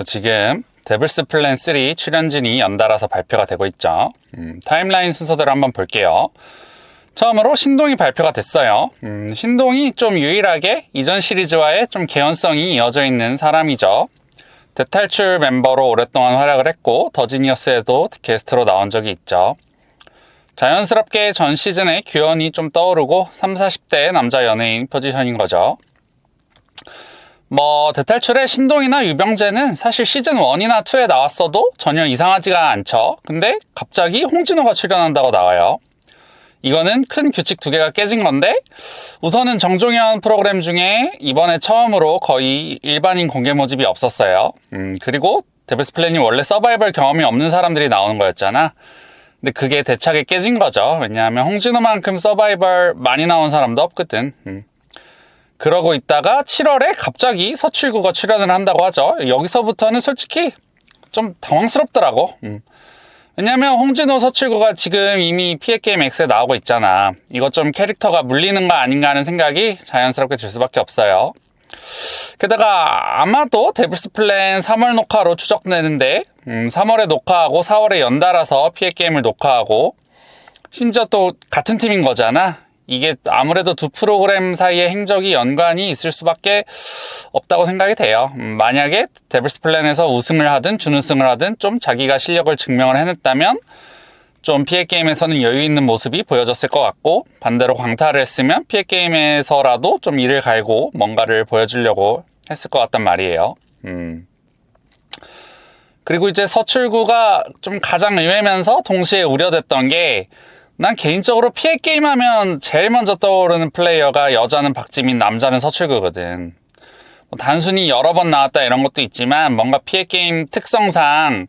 지금 데블스 플랜 3 출연진이 연달아서 발표가 되고 있죠. 타임라인 순서대로 한번 볼게요. 처음으로 신동이 발표가 됐어요. 신동이 좀 유일하게 이전 시리즈와의 좀 개연성이 이어져 있는 사람이죠. 대탈출 멤버로 오랫동안 활약을 했고 더지니어스에도 게스트로 나온 적이 있죠. 자연스럽게 전 시즌에 규현이 좀 떠오르고 30, 40대 남자 연예인 포지션인 거죠. 대탈출의 신동이나 유병재는 사실 시즌 1이나 2에 나왔어도 전혀 이상하지가 않죠. 근데 갑자기 홍진호가 출연한다고 나와요. 이거는 큰 규칙 2개가 깨진 건데, 우선은 정종현 프로그램 중에 이번에 처음으로 거의 일반인 공개 모집이 없었어요. 그리고 데블스 플랜이 원래 서바이벌 경험이 없는 사람들이 나오는 거였잖아. 근데 그게 대차게 깨진 거죠. 왜냐하면 홍진호만큼 서바이벌 많이 나온 사람도 없거든. 그러고 있다가 7월에 갑자기 서출구가 출연을 한다고 하죠. 여기서부터는 솔직히 좀 당황스럽더라고. 왜냐면 홍진호 서출구가 지금 이미 피해게임 X에 나오고 있잖아. 이거 좀 캐릭터가 물리는 거 아닌가 하는 생각이 자연스럽게 들 수밖에 없어요. 게다가 아마도 데블스 플랜 3월 녹화로 추적되는데 3월에 녹화하고 4월에 연달아서 피해게임을 녹화하고 심지어 또 같은 팀인 거잖아. 이게 아무래도 두 프로그램 사이의 행적이 연관이 있을 수밖에 없다고 생각이 돼요. 만약에 데블스 플랜에서 우승을 하든 준우승을 하든 좀 자기가 실력을 증명을 해냈다면 좀 피해게임에서는 여유 있는 모습이 보여졌을 것 같고, 반대로 광탈을 했으면 피해게임에서라도 좀 이를 갈고 뭔가를 보여주려고 했을 것 같단 말이에요. 그리고 이제 서출구가 좀 가장 의외면서 동시에 우려됐던 게, 난 개인적으로 피해게임 하면 제일 먼저 떠오르는 플레이어가 여자는 박지민, 남자는 서출구거든. 단순히 여러 번 나왔다 이런 것도 있지만 뭔가 피해게임 특성상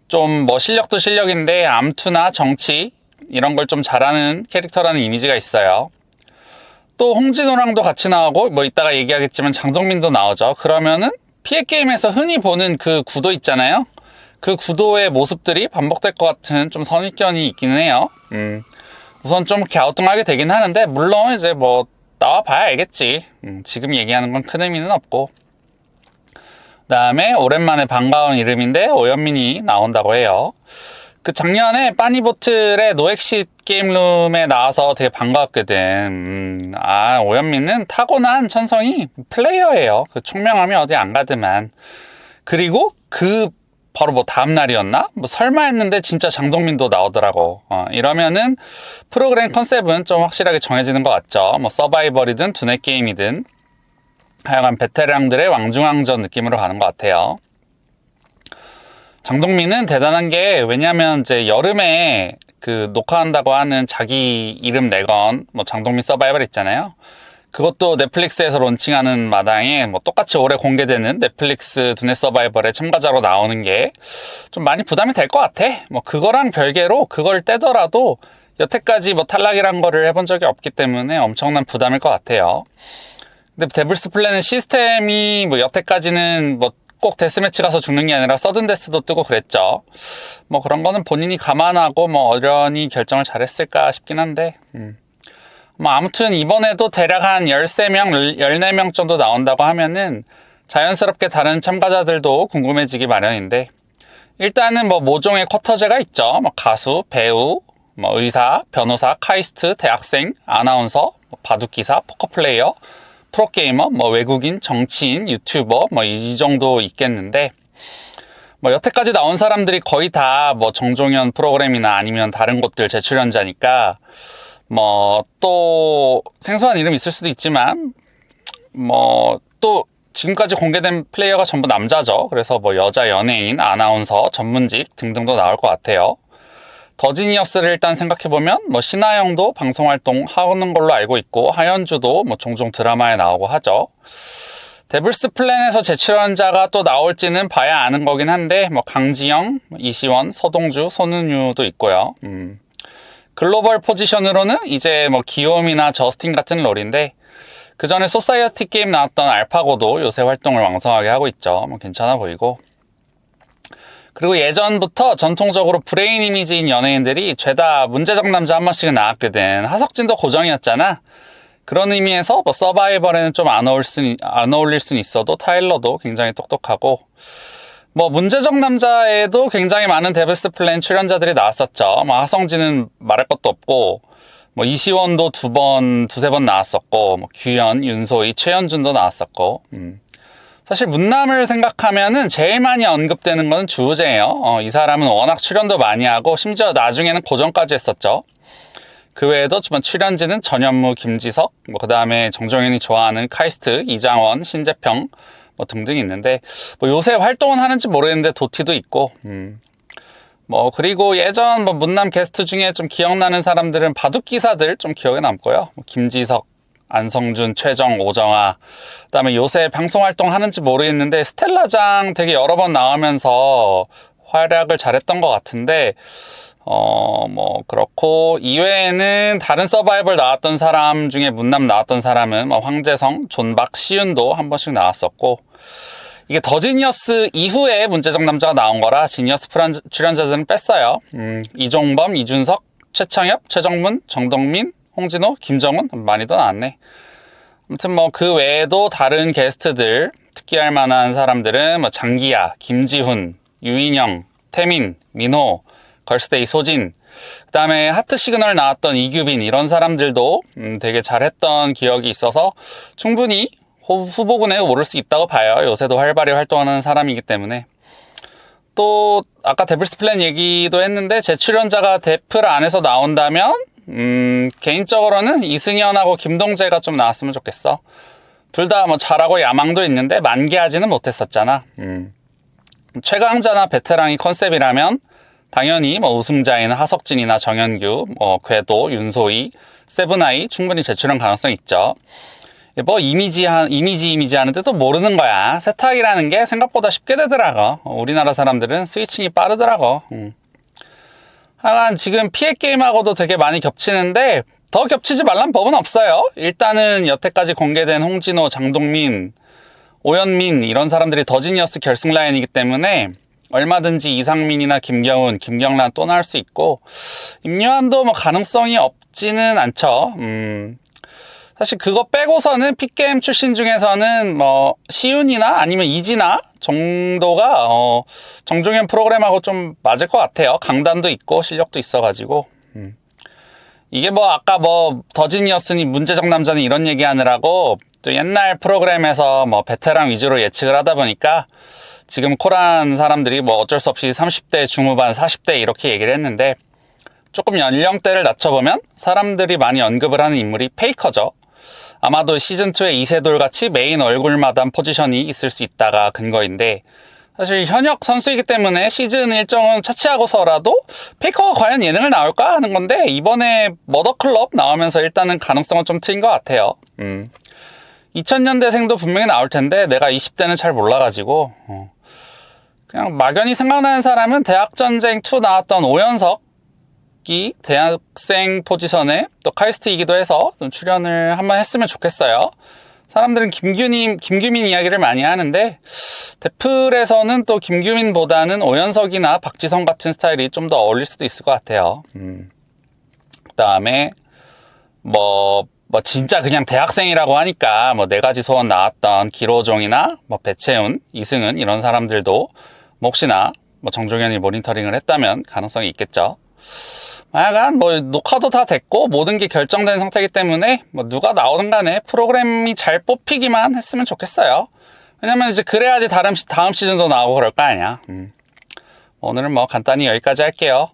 좀 실력도 실력인데 암투나 정치 이런 걸 좀 잘하는 캐릭터라는 이미지가 있어요. 또 홍진호랑도 같이 나오고 이따가 얘기하겠지만 장동민도 나오죠. 그러면은 피해게임에서 흔히 보는 그 구도 있잖아요. 그 구도의 모습들이 반복될 것 같은 좀 선입견이 있기는 해요. 우선 좀 갸우뚱하게 되긴 하는데, 물론 이제 나와봐야 알겠지. 지금 얘기하는 건 큰 의미는 없고. 그 다음에 오랜만에 반가운 이름인데 오연민이 나온다고 해요. 그 작년에 빠니보틀의 노엑시 게임룸에 나와서 되게 반가웠거든. 오연민은 타고난 천성이 플레이어예요. 그 총명함이 어디 안 가더만. 그리고 바로 다음 날이었나? 설마 했는데 진짜 장동민도 나오더라고. 이러면은 프로그램 컨셉은 좀 확실하게 정해지는 것 같죠. 서바이벌이든 두뇌 게임이든 하여간 베테랑들의 왕중왕전 느낌으로 가는 것 같아요. 장동민은 대단한 게, 왜냐면 이제 여름에 그 녹화한다고 하는 자기 이름 내건 장동민 서바이벌 있잖아요. 그것도 넷플릭스에서 론칭하는 마당에 똑같이 올해 공개되는 넷플릭스 두뇌 서바이벌에 참가자로 나오는 게 좀 많이 부담이 될 것 같아. 그거랑 별개로 그걸 떼더라도 여태까지 탈락이란 거를 해본 적이 없기 때문에 엄청난 부담일 것 같아요. 근데 데블스 플랜은 시스템이 여태까지는 꼭 데스매치 가서 죽는 게 아니라 서든데스도 뜨고 그랬죠. 그런 거는 본인이 감안하고 어련히 결정을 잘했을까 싶긴 한데, 아무튼 이번에도 대략 한 13명, 14명 정도 나온다고 하면은 자연스럽게 다른 참가자들도 궁금해지기 마련인데, 일단은 모종의 쿼터제가 있죠. 가수, 배우, 의사, 변호사, 카이스트, 대학생, 아나운서, 바둑기사, 포커플레이어, 프로게이머, 외국인, 정치인, 유튜버 이 정도 있겠는데, 여태까지 나온 사람들이 거의 다 정종현 프로그램이나 아니면 다른 곳들 재출연자니까 또 생소한 이름 있을 수도 있지만 또 지금까지 공개된 플레이어가 전부 남자죠. 그래서 여자 연예인, 아나운서, 전문직 등등도 나올 것 같아요. 더지니어스를 일단 생각해보면 신하영도 방송활동 하는 걸로 알고 있고, 하현주도 종종 드라마에 나오고 하죠. 데블스 플랜에서 재출연자가 또 나올지는 봐야 아는 거긴 한데 강지영, 이시원, 서동주, 손은유도 있고요. 글로벌 포지션으로는 이제 기욤이나 저스틴 같은 롤인데, 그 전에 소사이어티 게임 나왔던 알파고도 요새 활동을 왕성하게 하고 있죠. 괜찮아 보이고. 그리고 예전부터 전통적으로 브레인 이미지인 연예인들이 죄다 문제적 남자 한 번씩은 나왔거든. 하석진도 고정이었잖아. 그런 의미에서 서바이벌에는 좀 안 어울릴 수는 있어도 타일러도 굉장히 똑똑하고, 뭐 문제적 남자에도 굉장히 많은 데블스 플랜 출연자들이 나왔었죠. 뭐 하성진은 말할 것도 없고, 뭐 이시원도 두세 번 나왔었고, 뭐 규현, 윤소희, 최현준도 나왔었고. 사실 문남을 생각하면은 제일 많이 언급되는 건 주우재예요. 이 사람은 워낙 출연도 많이 하고 심지어 나중에는 고정까지 했었죠. 그 외에도 출연진은 전현무, 김지석, 뭐 그 다음에 정종현이 좋아하는 카이스트, 이장원, 신재평 뭐 등등 있는데, 뭐 요새 활동은 하는지 모르겠는데 도티도 있고. 뭐 그리고 예전 뭐 문남 게스트 중에 좀 기억나는 사람들은 바둑 기사들 좀 기억에 남고요. 뭐 김지석, 안성준, 최정, 오정아. 그다음에 요새 방송 활동 하는지 모르겠는데 스텔라장 되게 여러 번 나오면서 활약을 잘했던 것 같은데, 뭐 그렇고 이외에는 다른 서바이벌 나왔던 사람 중에 문남 나왔던 사람은 뭐 황재성, 존박, 시윤도 한 번씩 나왔었고, 이게 더 지니어스 이후에 문제적 남자가 나온 거라 지니어스 출연자들은 뺐어요. 이종범, 이준석, 최창엽, 최정문, 정덕민, 홍진호, 김정은 많이 더 나왔네. 아무튼 뭐 그 외에도 다른 게스트들 특기할 만한 사람들은 뭐 장기야, 김지훈, 유인영, 태민, 민호, 걸스데이 소진, 그 다음에 하트 시그널 나왔던 이규빈, 이런 사람들도 되게 잘했던 기억이 있어서 충분히 후보군에 오를 수 있다고 봐요. 요새도 활발히 활동하는 사람이기 때문에. 또 아까 데블스 플랜 얘기도 했는데 재출연자가 데플 안에서 나온다면 개인적으로는 이승현하고 김동재가 좀 나왔으면 좋겠어. 둘 다 뭐 잘하고 야망도 있는데 만개하지는 못했었잖아. 최강자나 베테랑이 컨셉이라면 당연히 뭐 우승자인 하석진이나 정현규, 뭐 궤도, 윤소희, 세븐아이 충분히 재출연 가능성 있죠. 뭐 이미지 하는데 또 모르는 거야. 세탁이라는 게 생각보다 쉽게 되더라고. 우리나라 사람들은 스위칭이 빠르더라고. 하여간 지금 피해 게임하고도 되게 많이 겹치는데 더 겹치지 말란 법은 없어요. 일단은 여태까지 공개된 홍진호, 장동민, 오현민 이런 사람들이 더 지니어스 결승 라인이기 때문에 얼마든지 이상민이나 김경훈, 김경란 또 나올 수 있고, 임요한도 뭐 가능성이 없지는 않죠. 사실 그거 빼고서는 픽게임 출신 중에서는 뭐 시윤이나 아니면 이진아 정도가 정종현 프로그램하고 좀 맞을 것 같아요. 강단도 있고 실력도 있어가지고. 이게 뭐 아까 뭐 더 지니어스니 문제적 남자니 이런 얘기하느라고 또 옛날 프로그램에서 뭐 베테랑 위주로 예측을 하다 보니까 지금 콜한 사람들이 뭐 어쩔 수 없이 30대 중후반 40대 이렇게 얘기를 했는데, 조금 연령대를 낮춰보면 사람들이 많이 언급을 하는 인물이 페이커죠. 아마도 시즌2의 이세돌 같이 메인 얼굴마담 포지션이 있을 수 있다가 근거인데, 사실 현역 선수이기 때문에 시즌 일정은 차치하고서라도 페이커가 과연 예능을 나올까 하는 건데, 이번에 머더클럽 나오면서 일단은 가능성은 좀 트인 것 같아요. 2000년대생도 분명히 나올 텐데 내가 20대는 잘 몰라가지고 그냥 막연히 생각나는 사람은 대학전쟁2 나왔던 오연석이 대학생 포지션에 또 카이스트이기도 해서 좀 출연을 한번 했으면 좋겠어요. 사람들은 김규민 이야기를 많이 하는데 데플에서는 또 김규민보다는 오연석이나 박지성 같은 스타일이 좀 더 어울릴 수도 있을 것 같아요. 그 다음에 뭐 진짜 그냥 대학생이라고 하니까 뭐 4가지 소원 나왔던 기로종이나 뭐 배채훈, 이승은 이런 사람들도 뭐 혹시나 뭐 정종현이 모니터링을 했다면 가능성이 있겠죠. 하여간 뭐 녹화도 다 됐고 모든 게 결정된 상태이기 때문에 뭐 누가 나오든 간에 프로그램이 잘 뽑히기만 했으면 좋겠어요. 왜냐면 이제 그래야지 다음 시즌도 나오고 그럴 거 아니야. 오늘은 뭐 간단히 여기까지 할게요.